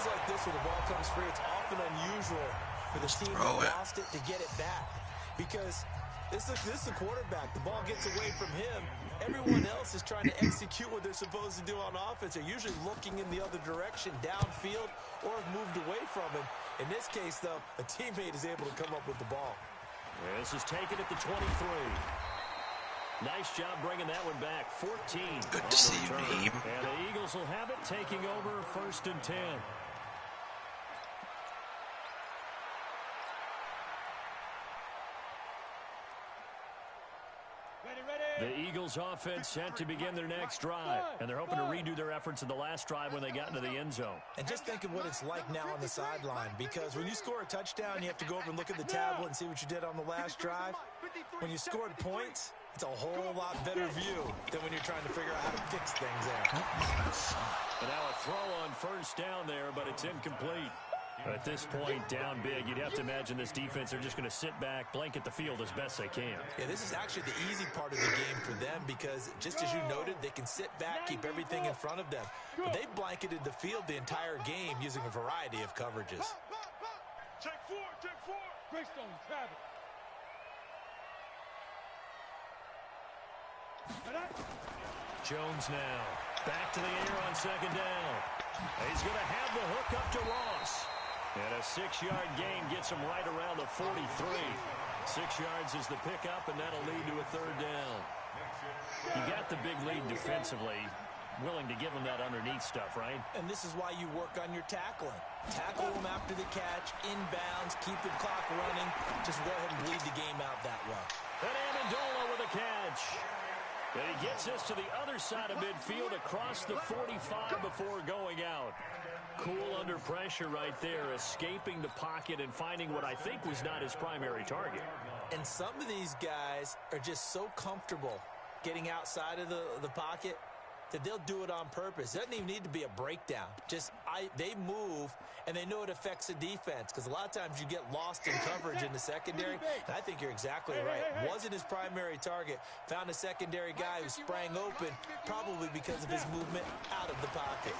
plays like this where the ball comes free, it's often unusual for the team that lost it to get it back. Because this is the quarterback. The ball gets away from him. Everyone else is trying to execute what they're supposed to do on offense. They're usually looking in the other direction, downfield, or have moved away from him. In this case, though, a teammate is able to come up with the ball. This is taken at the 23. Nice job bringing that one back. 14. Good to see you, Neem. And the Eagles will have it, taking over 1st and 10. The Eagles offense set to begin their next drive, and they're hoping to redo their efforts in the last drive when they got into the end zone. And just think of what it's like now on the sideline, because when you score a touchdown, you have to go over and look at the tablet and see what you did on the last drive. When you scored points, it's a whole lot better view than when you're trying to figure out how to fix things there. And now a throw on 1st down there, but it's incomplete. At this point, down big, you'd have to imagine this defense are just going to sit back, blanket the field as best they can. Yeah, this is actually the easy part of the game for them because, just as you noted, they can sit back, keep everything in front of them. But they've blanketed the field the entire game using a variety of coverages. Check four. Greystone, travel. Jones now. Back to the air on 2nd down. He's going to have the hook up to Ross. And a 6-yard gain gets him right around the 43. 6 yards is the pickup, and that'll lead to a 3rd down. You got the big lead defensively. Willing to give him that underneath stuff, right? And this is why you work on your tackling. Tackle him after the catch, inbounds, keep the clock running. Just go ahead and bleed the game out that way. And Amendola with a catch. And he gets us to the other side of midfield across the 45 before going out. Cool under pressure right there, escaping the pocket and finding what I think was not his primary target. And some of these guys are just so comfortable getting outside of the pocket that they'll do it on purpose. It doesn't even need to be a breakdown. They move, and they know it affects the defense because a lot of times you get lost in coverage in the secondary, and I think you're exactly right. Wasn't his primary target. Found a secondary guy who sprang open, probably because of his movement out of the pocket.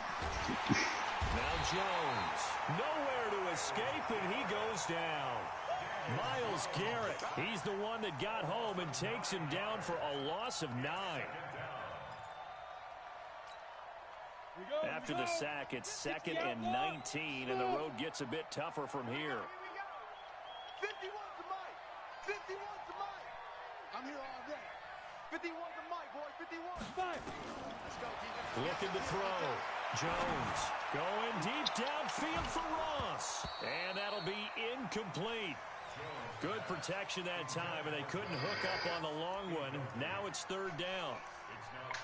Now Jones, nowhere to escape, and he goes down. Miles Garrett, he's the one that got home and takes him down for a loss of 9. After the sack, it's 2nd and 19, and the road gets a bit tougher from here. 51 to Mike. 51 to Mike. I'm here all day. 51 to Mike, boys. 51. Mike. Let's go, defense. Looking to throw. Jones going deep downfield for Ross. And that'll be incomplete. Good protection that time, and they couldn't hook up on the long one. Now it's 3rd down.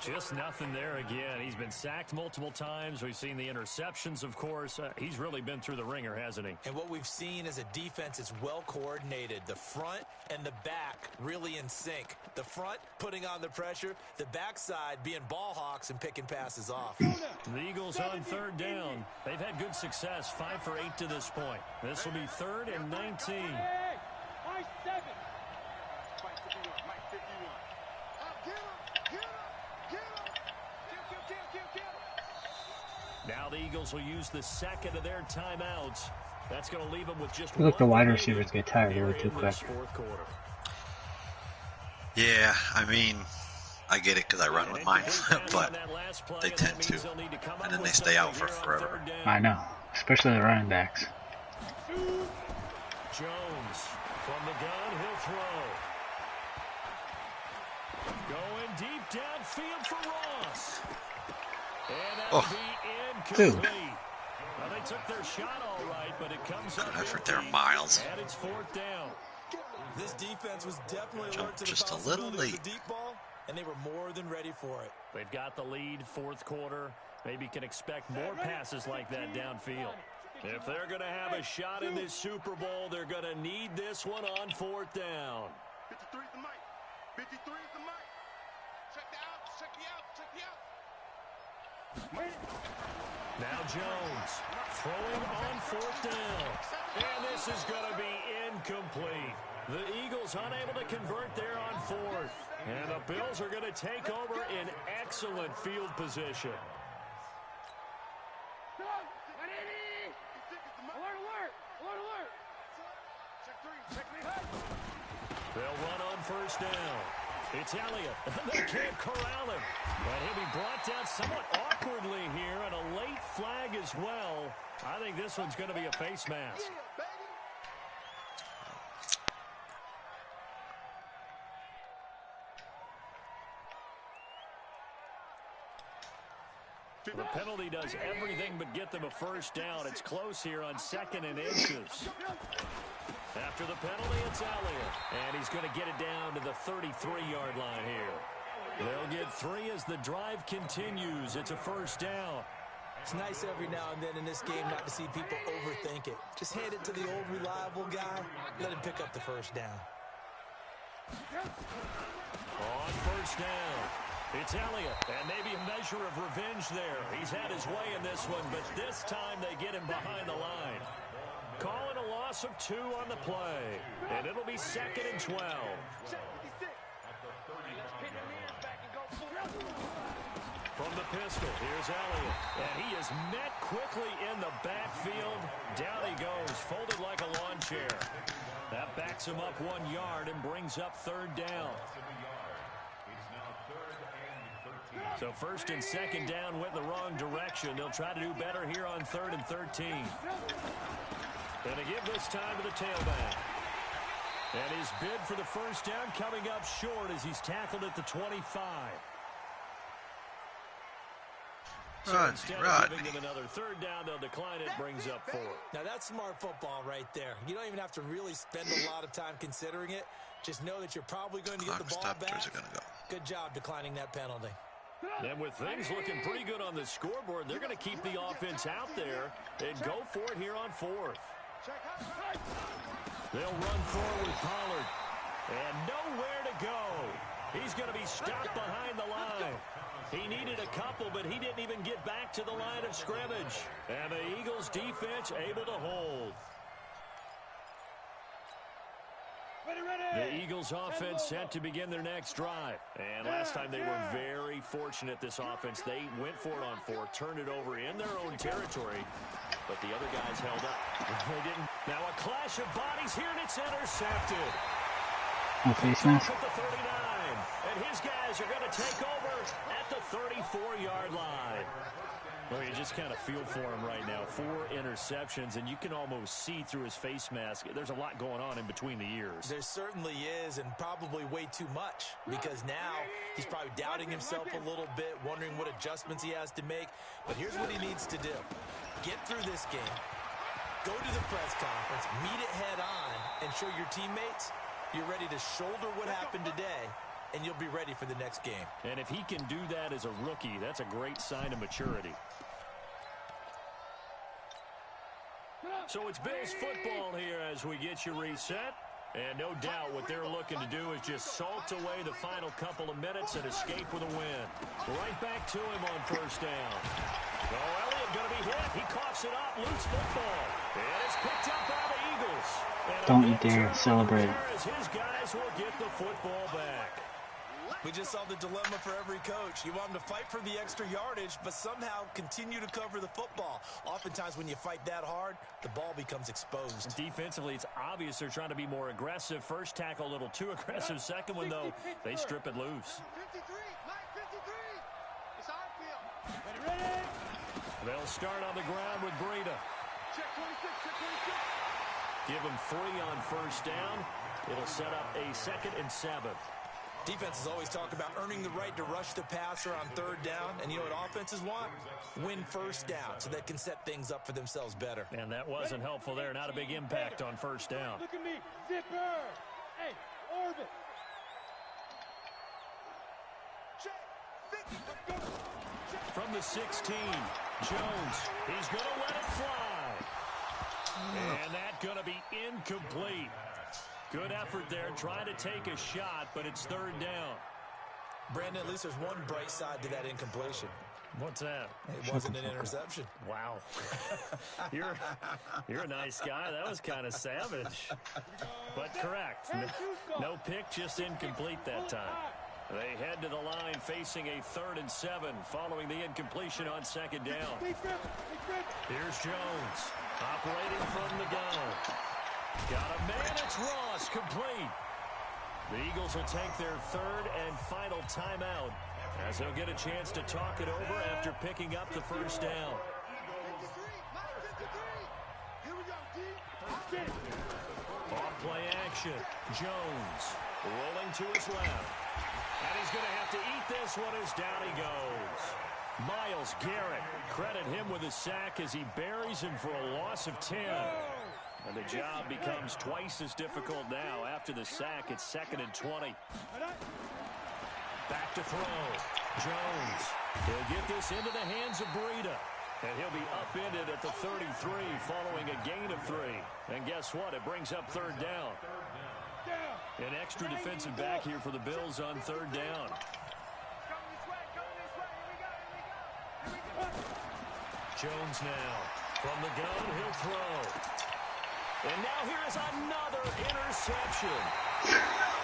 Just nothing there again. He's been sacked multiple times. We've seen the interceptions, of course. He's really been through the ringer, hasn't he? And what we've seen is a defense that's well coordinated. The front and the back really in sync. The front putting on the pressure. The backside being ball hawks and picking passes off. The Eagles on 3rd down. They've had good success. 5 for 8 to this point. This will be 3rd and 19. Mike 7. Mike 51. Mike 51. Get him. Now the Eagles will use the 2nd of their timeouts. That's going to leave them with just Look, the wide receivers get tired really too quick. 4th quarter. Yeah, I mean, I get it because I run with mine, but they tend to, and then they stay out for forever. I know, especially the running backs. Jones from the gun, he'll throw. Going deep downfield for Ross. And that'll be incomplete. Well, they took their shot all right, but it comes up effort there, Miles. and it's 4th down. This defense was definitely alert to the just a little possibility of late. the deep ball, and they were more than ready for it. They've got the lead, 4th quarter. Maybe can expect more passes like that downfield. If they're going to have a shot in this Super Bowl, they're going to need this one on 4th down. 53 is the mic. 53 is the mic. Check the out. Check the out. Check the out. Now Jones throwing on 4th down. And this is going to be incomplete. The Eagles unable to convert there on 4th. And the Bills are going to take over in excellent field position. They'll run on first down. It's Elliott. They can't corral him. And he'll be brought down somewhat awkwardly here, and a late flag as well. I think this one's going to be a face mask. The penalty does everything but get them a first down. It's close here on 2nd and inches. After the penalty, it's Elliott. And he's going to get it down to the 33-yard line here. They'll get 3 as the drive continues. It's a first down. It's nice every now and then in this game not to see people overthink it. Just hand it to the old reliable guy. Let him pick up the first down. On first down, it's Elliott. And maybe a measure of revenge there. He's had his way in this one, but this time they get him behind the line. Calling a loss of 2 on the play. And it'll be 2nd and 12. From the pistol, here's Elliott. And he is met quickly in the backfield. Down he goes, folded like a lawn chair. That backs him up 1 yard and brings up 3rd down. So 1st and 2nd down went the wrong direction. They'll try to do better here on 3rd and 13. And to give this time to the tailback. And his bid for the first down coming up short as he's tackled at the 25. So instead of giving him another 3rd down, they'll decline it, brings up 4. Now that's smart football right there. You don't even have to really spend a lot of time considering it. Just know that you're probably going to get the ball back. Good job declining that penalty. And with things looking pretty good on the scoreboard, they're going to keep the offense out there and go for it here on 4th. They'll run forward with Pollard. And nowhere to go. He's going to be stopped behind the line. He needed a couple, but he didn't even get back to the line of scrimmage. And the Eagles defense able to hold. The Eagles offense set to begin their next drive. And last time they were very fortunate, this offense. They went for it on 4, turned it over in their own territory. But the other guys held up. They didn't. Now a clash of bodies here, and it's intercepted. Face mask. At the 39. And his guys are going to take over at the 34-yard line. Well, you just kind of feel for him right now. 4 interceptions, and you can almost see through his face mask. There's a lot going on in between the ears. There certainly is, and probably way too much, because now he's probably doubting himself a little bit, wondering what adjustments he has to make. But here's what he needs to do. Get through this game. Go to the press conference, meet it head on, and show your teammates you're ready to shoulder what happened today, and you'll be ready for the next game. And if he can do that as a rookie, that's a great sign of maturity. So it's Bills football here as we get you reset. And no doubt what they're looking to do is just salt away the final couple of minutes and escape with a win. Right back to him on first down. Oh, Elliott going to be hit. He coughs it up. Loose football. And it's picked up by the Eagles. And don't you dare celebrate. As his guys will get the football back. We just saw the dilemma for every coach. You want them to fight for the extra yardage, but somehow continue to cover the football. Oftentimes when you fight that hard, the ball becomes exposed. Defensively, it's obvious they're trying to be more aggressive. First tackle a little too aggressive. Second one, though, they strip it loose. 53, Mike 53. It's our field. Ready? They'll start on the ground with Breida. Check 26, check 26. Give them 3 on first down. It'll set up a 2nd and 7. Defenses always talk about earning the right to rush the passer on 3rd down. And you know what offenses want? Win first down so they can set things up for themselves better. And that wasn't helpful there. Not a big impact on first down. Look at me. Zipper. Hey, orbit. Check. From the 16, Jones. He's going to let it fly. And that's going to be incomplete. Good effort there, trying to take a shot, but it's 3rd down. Brandon, at least there's one bright side to that incompletion. What's that? It wasn't an interception. Wow. You're a nice guy. That was kind of savage. But correct. No pick, just incomplete that time. They head to the line facing a 3rd and 7 following the incompletion on 2nd down. Here's Jones operating from the gun. Got a man, it's Ross, complete. The Eagles will take their third and final timeout as they'll get a chance to talk it over after picking up the first down. Off play action. Jones rolling to his left. And he's going to have to eat this one as down he goes. Myles Garrett, credit him with a sack as he buries him for a loss of 10. And the job becomes twice as difficult now. After the sack, it's 2nd and 20. Back to throw. Jones. He'll get this into the hands of Breida. And he'll be upended at the 33 following a gain of 3. And guess what? It brings up 3rd down. An extra defensive back here for the Bills on 3rd down. Jones now. From the gun, he'll throw. And now here is another interception.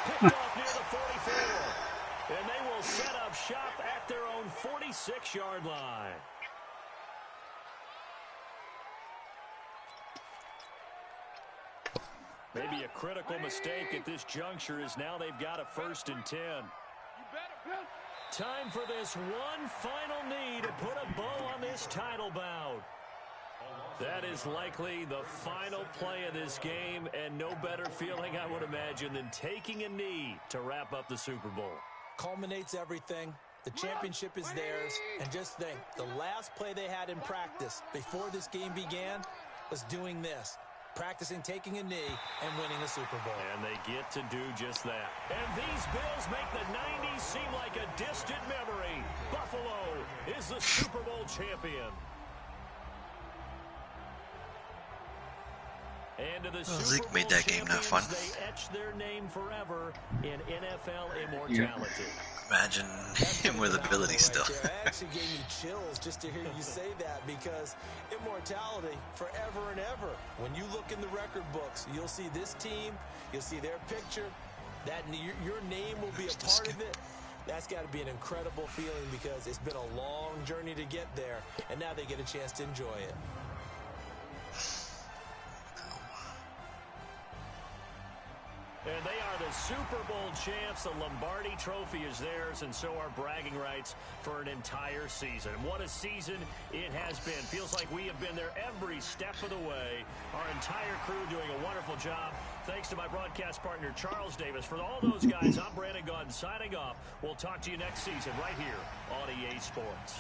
Picked off near the 44. And they will set up shop at their own 46-yard line. Maybe a critical mistake at this juncture is now they've got a 1st and 10. Time for this one final knee to put a bow on this title bout. That is likely the final play of this game, and no better feeling, I would imagine, than taking a knee to wrap up the Super Bowl. Culminates everything. The championship is theirs. And just think, the last play they had in practice before this game began was doing this. Practicing taking a knee and winning the Super Bowl. And they get to do just that. And these Bills make the 90s seem like a distant memory. Buffalo is the Super Bowl champion. And to the Super Bowl made that game not fun. They etch their name forever in NFL immortality. Imagine him with ability still. It actually gave me chills just to hear you say that, because immortality forever and ever. When you look in the record books, you'll see this team, you'll see their picture, that your name will be a part of it. That's got to be an incredible feeling, because it's been a long journey to get there, and now they get a chance to enjoy it. And they are the Super Bowl champs. The Lombardi Trophy is theirs, and so are bragging rights for an entire season. What a season it has been. Feels like we have been there every step of the way. Our entire crew doing a wonderful job. Thanks to my broadcast partner, Charles Davis. For all those guys, I'm Brandon Gaudin signing off. We'll talk to you next season right here on EA Sports.